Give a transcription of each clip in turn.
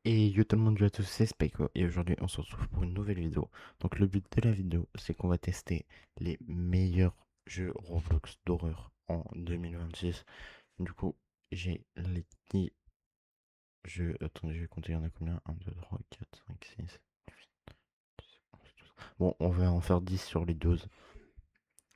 Et yo tout le monde, yo à tous, c'est Spyco et aujourd'hui on se retrouve pour une nouvelle vidéo. Donc le but de la vidéo c'est qu'on va tester les meilleurs jeux Roblox d'horreur en 2026. Du coup j'ai les 10 jeux, attendez je vais compter, il y en a combien? 1, 2, 3, 4, 5, 6. Bon on va en faire 10 sur les 12.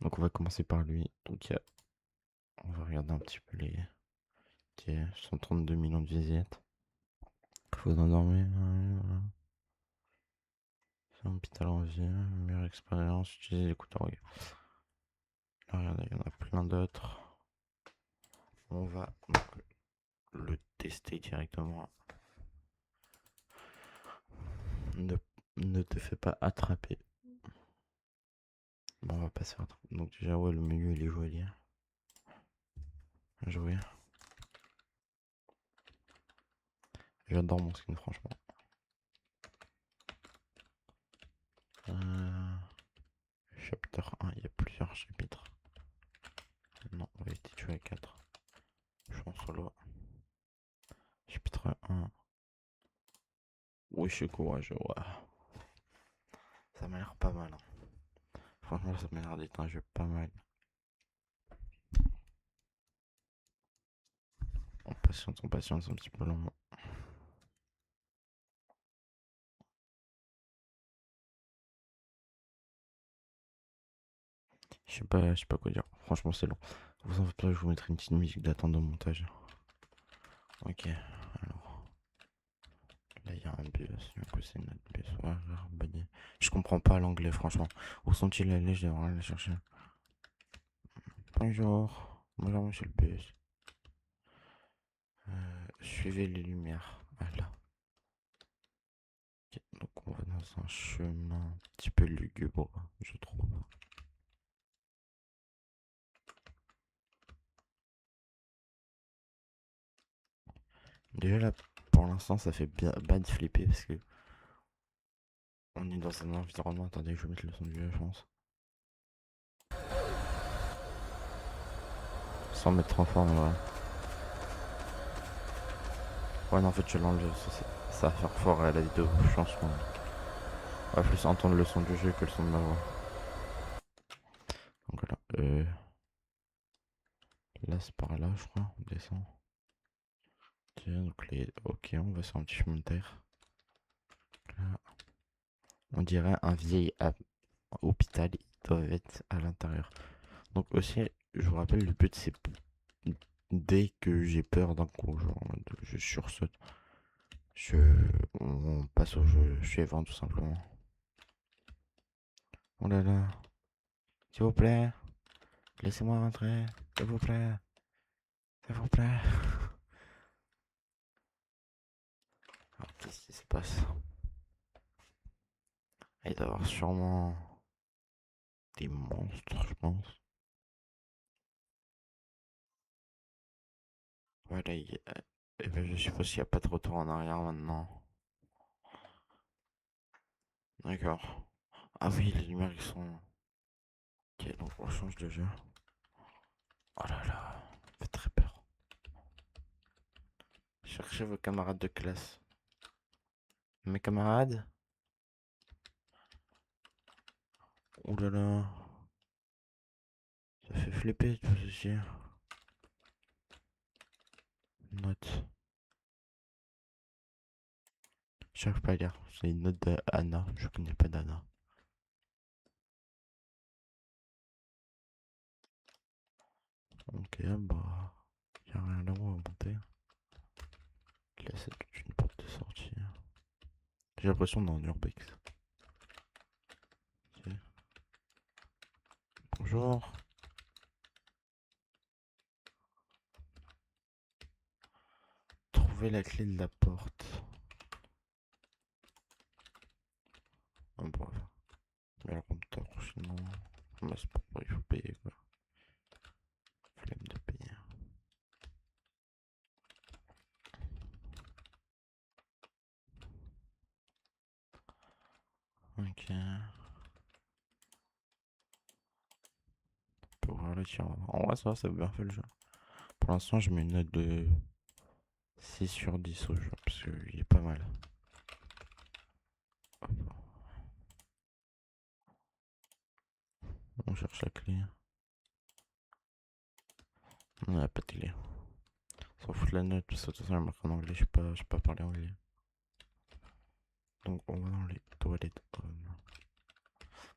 Donc on va commencer par lui. Donc on va regarder un petit peu les 132 millions de visites. Faut endormir. C'est un hôpital en vie, meilleure expérience, utiliser les écouteurs. Là, regardez, il y en a plein d'autres. On va donc le tester directement. Ne, ne te fais pas attraper. Bon, on va pas se faire attraper. Donc déjà, ouais, le menu, il est joli. Jouer. J'adore mon skin, franchement. Euh, Chapter 1, il y a plusieurs chapitres. Non, on va essayer de jouer à 4. Je suis en solo. Chapitre 1. Oui, je suis courageux, ouais. Ça m'a l'air pas mal. Franchement, ça m'a l'air d'être un jeu pas mal. On patiente un petit peu long. Je sais pas quoi dire. Franchement, c'est long. Vous en faites pas, je vous mettrai une petite musique d'attente au montage. Ok, alors. Là, il y a un bus. Du coup, c'est notre bus. Ouais, bonne. Je comprends pas l'anglais, franchement. Où sont-ils allés? Je devrais aller chercher. Bonjour. Bonjour, monsieur le bus. Suivez les lumières. Voilà. Ok, donc, on va dans un chemin un petit peu lugubre, je trouve. Déjà, là, pour l'instant, ça fait bien bad flipper parce que on est dans un environnement. Attendez, je vais mettre le son du jeu, je pense. Sans mettre trop fort, mais voilà. Ouais, non, en fait, je l'enlève. Ça va faire fort à la vidéo, je pense. On va plus entendre le son du jeu que le son de ma voix. Donc voilà. Là, c'est par là, je crois. On descend. Tiens, donc les. Ok, on va sur un petit chemin de terre. Là. On dirait un vieil hôpital. Ils doivent être à l'intérieur. Donc aussi, je vous rappelle, le but, c'est dès que j'ai peur d'un coup, genre, je sursaute. Je, on passe au jeu suivant, tout simplement. Oh là là. S'il vous plaît. Laissez-moi rentrer. S'il vous plaît. S'il vous plaît. Alors, qu'est-ce qui se passe? Il doit y avoir sûrement des monstres, je pense. Voilà, eh ben, je suppose qu'il n'y a pas de retour en arrière maintenant. D'accord. Ah oui, les lumières ils sont. Ok, donc on change de jeu. Oh là là, ça fait très peur. Cherchez vos camarades de classe. Mes camarades? Oh là là. Ça fait flipper tout ceci. Note. J'arrive pas à lire. C'est une note d'Anna. Je connais pas d'Anna. Ok, bah. Y'a rien là où à monter. Là, c'est toute une porte de sortie. J'ai l'impression dans un urbex. Ok. Bonjour. Trouvez la clé de la porte. Ah bon, mais le compteur, sinon. Bah, c'est pas pour il faut payer quoi. Flemme de payer. Ok. Pour voir le tir. En vrai, ça va, ça a bien fait le jeu. Pour l'instant, je mets une note de 6/10 au jeu, parce qu'il est pas mal. Hop. On cherche la clé. On n'a pas de clé. On s'en fout de la note, parce que de toute façon, elle marque en anglais, je sais pas parler anglais. Donc on va dans les toilettes.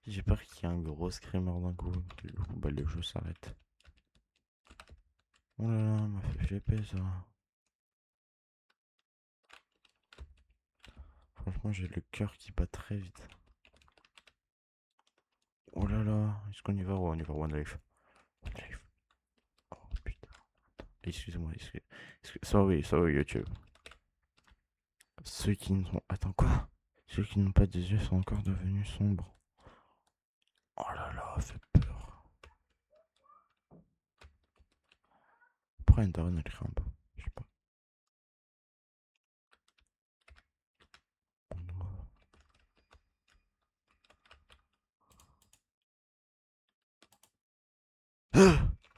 J'ai peur qu'il y ait un gros screamer d'un coup. Du coup, bah, le jeu s'arrête. Oh là là, m'a fait flipper ça. Franchement, j'ai le cœur qui bat très vite. Oh là là, est-ce qu'on y va? Ouais, on y va, One Life. One Life. Oh putain. Excusez-moi, sorry YouTube. Ceux qui ne sont... Attends, quoi? Ceux qui n'ont pas des yeux sont encore devenus sombres. Oh là là, ça fait peur. Pourquoi Enderman elle craint pas? Je sais pas.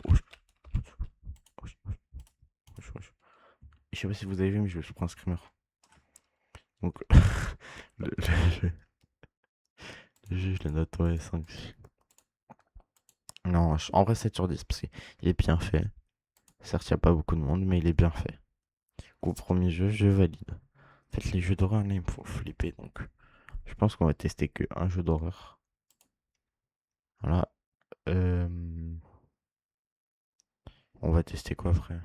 Wesh, wesh, wesh. Je sais pas si vous avez vu, mais je prends un screamer. Donc, le jeu, je le note, ouais, 5. Non, en vrai 7/10 parce qu'il est bien fait. Certes, il n'y a pas beaucoup de monde, mais il est bien fait. Au premier jeu, je valide. En fait, les jeux d'horreur, là, ils me font flipper, donc je pense qu'on va tester que un jeu d'horreur. Voilà. Euh, On va tester quoi, frère?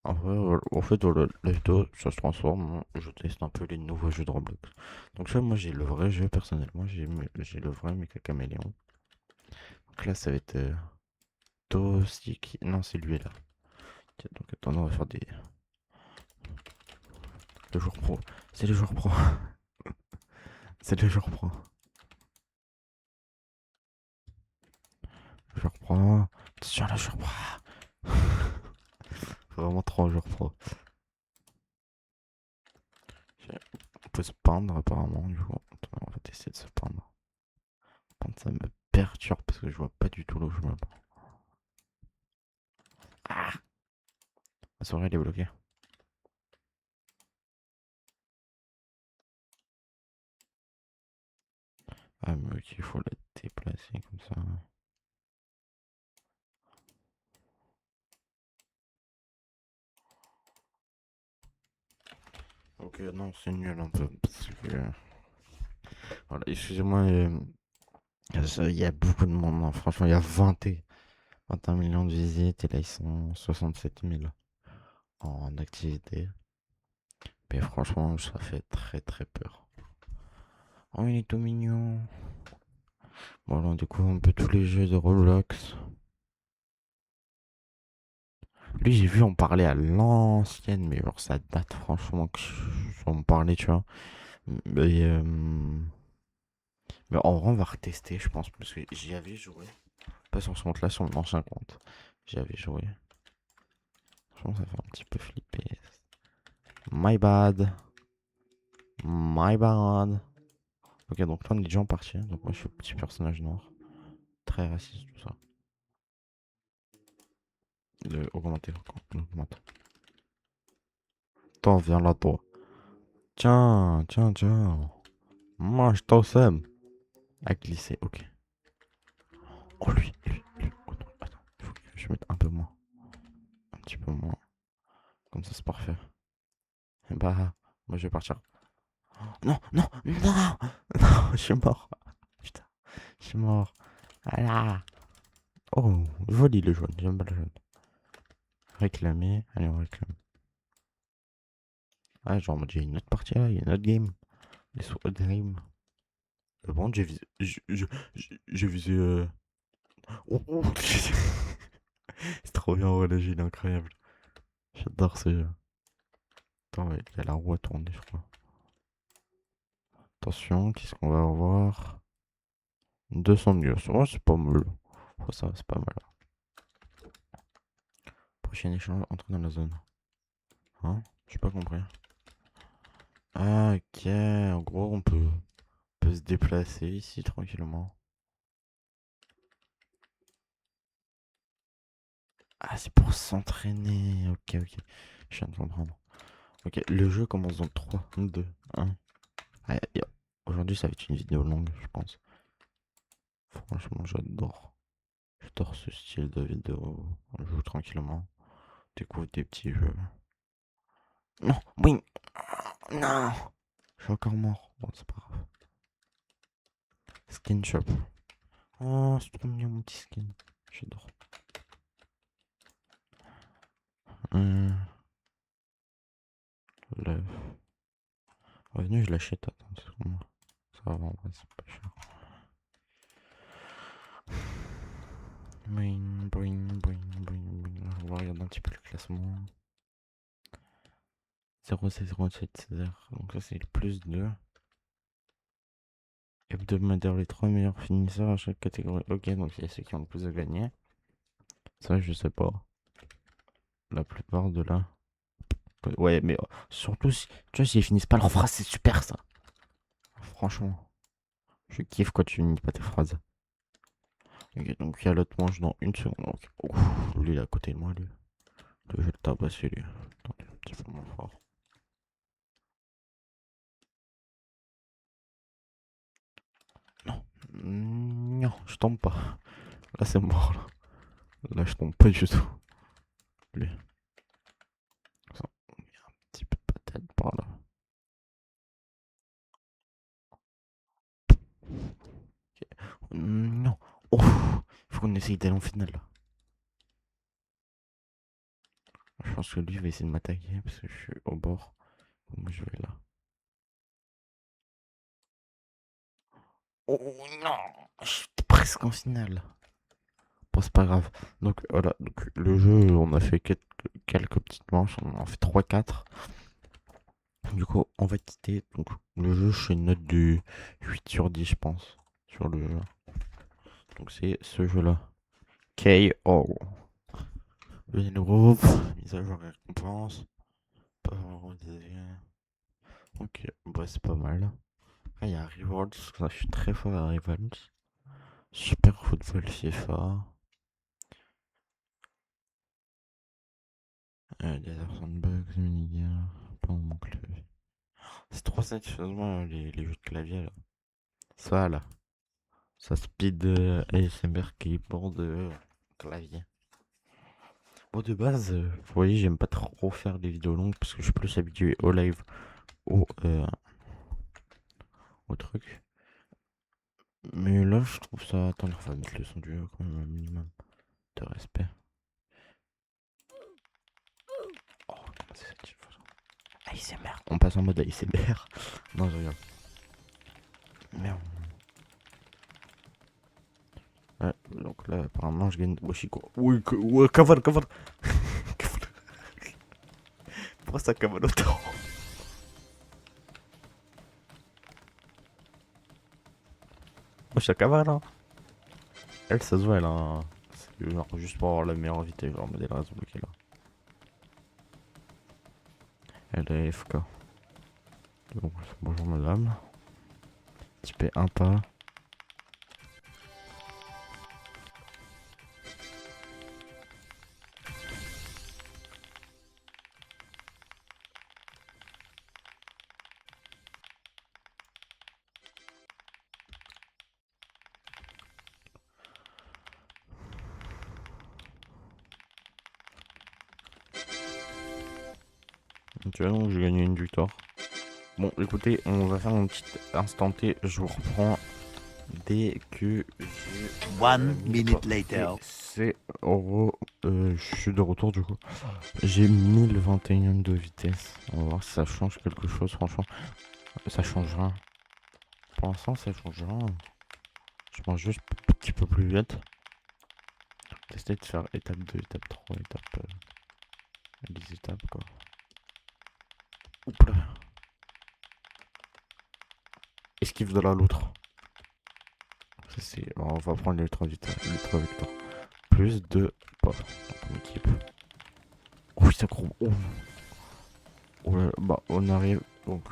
En vrai, en fait, dans la vidéo, ça se transforme. Je teste un peu les nouveaux jeux de Roblox. Donc là, moi, j'ai le vrai jeu, personnellement. J'ai le vrai Mecha Caméléon. Donc là, ça va être Toasty. Non, c'est lui, là. Donc attends, on va faire des... Le jour pro. C'est le jour pro. C'est le jour pro. Le jour pro. Attention, le jour pro. Vraiment trop un jour pro. On peut se peindre, apparemment, du coup. Attends, on va tester de se peindre. Ça me perturbe parce que je vois pas du tout là où je me prends. Ah, ma soirée elle est bloquée. Ah, mais ok, il faut la déplacer comme ça. Ok, non, c'est nul un peu. Parce que. Voilà, excusez-moi, il y a beaucoup de monde, hein. Franchement, il y a 21 millions de visites et là ils sont 67 000 en activité. Mais franchement, ça fait très très peur. Oh, il est tout mignon. Bon, là, on découvre un peu tous les jeux de Roblox. Lui, j'ai vu en parler à l'ancienne, mais genre ça date franchement que j'en parlais, tu vois. Mais, euh, mais en vrai, on va retester, je pense, parce que j'y avais joué. Pas sur ce compte-là, sur mon ancien compte. J'y avais joué. Franchement, ça fait un petit peu flipper. My bad. My bad. Ok, donc là, on est déjà en partie. Donc moi, je suis le petit personnage noir. Très raciste, tout ça. Augmenter, augmente. Attends, viens là, toi. Tiens, tiens, tiens. Moi, je t'aime. À glisser, ok. Oh, lui. Oh, non, attends, il faut que je mette un peu moins. Un petit peu moins. Comme ça, c'est parfait. Et bah, moi, je vais partir. Non, non, non, non, je suis mort. Putain, je suis mort. Voilà. Oh, joli le jaune, j'aime pas le jaune. Réclamer, allez, on réclame. Ah, genre, il y a une autre partie là, il y a une autre game. Les SWAT game. Bon, j'ai visé. J'ai visé. Oh, oh. C'est trop bien, ouais, le jeu, il est incroyable. J'adore ce jeu. Attends, ouais, il y a la roue à tourner, je crois. Attention, qu'est-ce qu'on va avoir? 200 mieux. Oh, c'est pas mal. Oh, ça, c'est pas mal. Prochain échange, entre dans la zone. Hein? J'ai pas compris. Ah, ok. En gros, on peut se déplacer ici tranquillement. Ah, c'est pour s'entraîner. Ok, ok. Je viens de comprendre. Ok, le jeu commence dans 3, 2, 1. Ouais, aujourd'hui, ça va être une vidéo longue, je pense. Franchement, j'adore. J'adore ce style de vidéo. On joue tranquillement. Découvre des petits jeux. Non, oui, non. Je suis encore mort. Bon, c'est pas grave. Skin shop. Oh, c'est trop mignon mon petit skin. J'adore. Hum, le revenu, je l'achète. Attends, c'est pour moi. Ça va, en vrai, c'est pas cher. Boing, boing, boing, boing, boing. On va regarder un petit peu le classement. 0,7, 0,7, donc ça c'est le plus 2. Hebdomadaire, les 3 meilleurs finisseurs à chaque catégorie. Ok, donc il y a ceux qui ont le plus à gagner. Ça, je sais pas. La plupart de là. Ouais, mais surtout, tu vois, s'ils finissent pas leur phrase, c'est super ça. Franchement, je kiffe quand tu finis pas tes phrases. Ok, donc il y a l'autre manche dans une seconde. Donc, ouf, lui, il est à côté de moi, lui. Je vais le tabasser, lui. Attendez, un petit peu moins fort. Non, non, je tombe pas. Là, c'est mort, là. Là, je tombe pas du tout. Lui. Ça, il y a un petit peu de patate par là. Non. Oh, il faut qu'on essaye d'aller en finale là. Je pense que lui va essayer de m'attaquer parce que je suis au bord. Donc je vais là. Oh non, je suis presque en finale. Bon, c'est pas grave. Donc voilà, donc, le jeu, on a fait quelques petites manches, on en fait 3-4. Du coup, on va quitter. Donc le jeu, je fais une note de 8 sur 10, je pense, sur le jeu. Donc c'est ce jeu-là. KO. Le groupe, mise à jour et récompense. Pas vraiment d'idée. Ok, bah c'est pas mal. Ah, il y a Rewards, ça, je suis très fort à Rewards. Super Football FIFA. Desert Sandbox, Minigame. Pas mon clavier. C'est trop satisfaisant les jeux de clavier là. Ça là. Ça speed ASMR keyboard clavier. Bon, de base, vous voyez, j'aime pas trop faire des vidéos longues parce que je suis plus habitué au live, au, euh, au truc. Mais là, je trouve ça. Attends, on va mettre le son du jeu quand même un minimum de respect. Oh, comment c'est satisfaisant. ASMR. On passe en mode ASMR. Non, je regarde. Merde. Ouais, donc là, apparemment, je gagne. Washiko. Oui, ouais, cover, cover. Pourquoi ça cover autant? Moi, je suis cover là. Elle, ça se voit, elle a un. C'est genre juste pour avoir la meilleure vitesse, genre, mais elle reste bloquée là. Elle est FK. Donc, bonjour madame. Typé un pas. Tu vois, donc j'ai gagné une victoire. Bon, écoutez, on va faire un petit instant T. Je vous reprends dès que j'ai. One minute later. C'est euros. Je suis de retour du coup. J'ai 1021 de vitesse. On va voir si ça change quelque chose. Franchement, ça change rien. Pour l'instant, ça change rien. Je pense juste un petit peu plus vite. Tester de faire étape 2, étape 3, étape. 10 étapes quoi. Oups là. Esquive de la loutre. Ça, c'est. On va prendre les 3 victoires. Plus de pas dans ton équipe. Oh, ça gros. Oh. Oh là là. Bah, on arrive. Donc.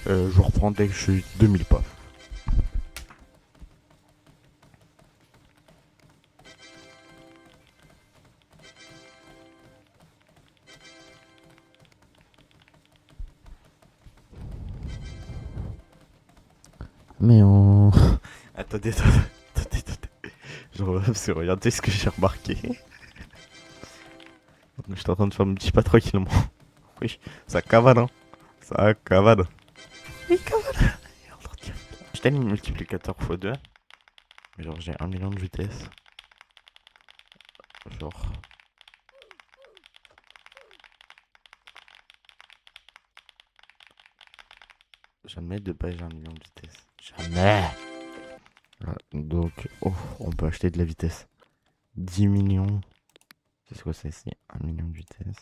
Je reprends dès que je suis 2000 pas. Mais on... Attendez, attendez. Je reviens parce que regardez ce que j'ai remarqué. Je suis en train de faire mon petit pas tranquillement. Oui, ça cavale, hein. Ça cavale. Oui, cavale. J'ai le multiplicateur x2. Genre, j'ai 1 million de vitesse. Genre... Jamais de base j'ai 1 million de vitesse. Jamais. Voilà, donc, oh, on peut acheter de la vitesse. 10 millions. C'est quoi ça ici? 1 million de vitesse.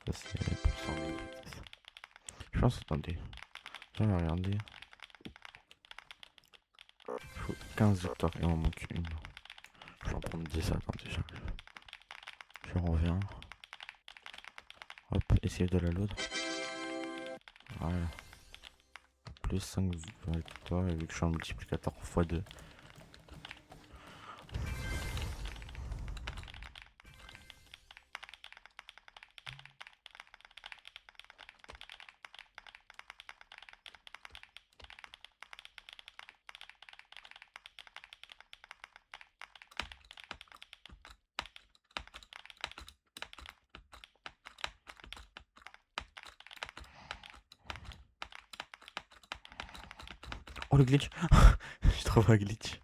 Ça c'est plus 100 000 de vitesse. Je pense, attendez. Je vais regarder. Il faut 15 victoires et on manque une. Je vais en prendre 10, attendez, j'arrive. Je reviens. Hop, essayer de la load. Voilà. Plus 5 victoires et vu que je suis un multiplicateur x2. Oh le glitch. J'ai trouvé un glitch.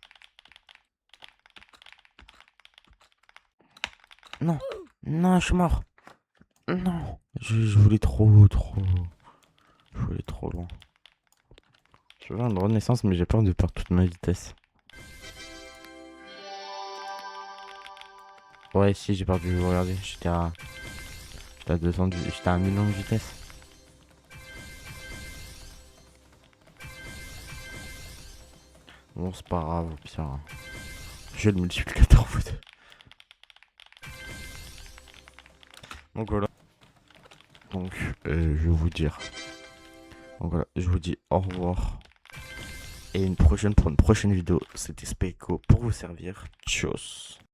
Non. Non, je suis mort. Non. Je voulais trop. Je voulais trop loin. Je veux une renaissance mais j'ai peur de perdre toute ma vitesse. Ouais si j'ai perdu, regardez, j'étais à 200, j'étais à 1 million de vitesse. Bon c'est pas grave, au pire. Hein. J'ai le multiplicateur foot. Donc voilà. Donc je vais vous dire. Donc voilà, je vous dis au revoir. Et une prochaine pour une prochaine vidéo. C'était Speiko pour vous servir. Tchuss.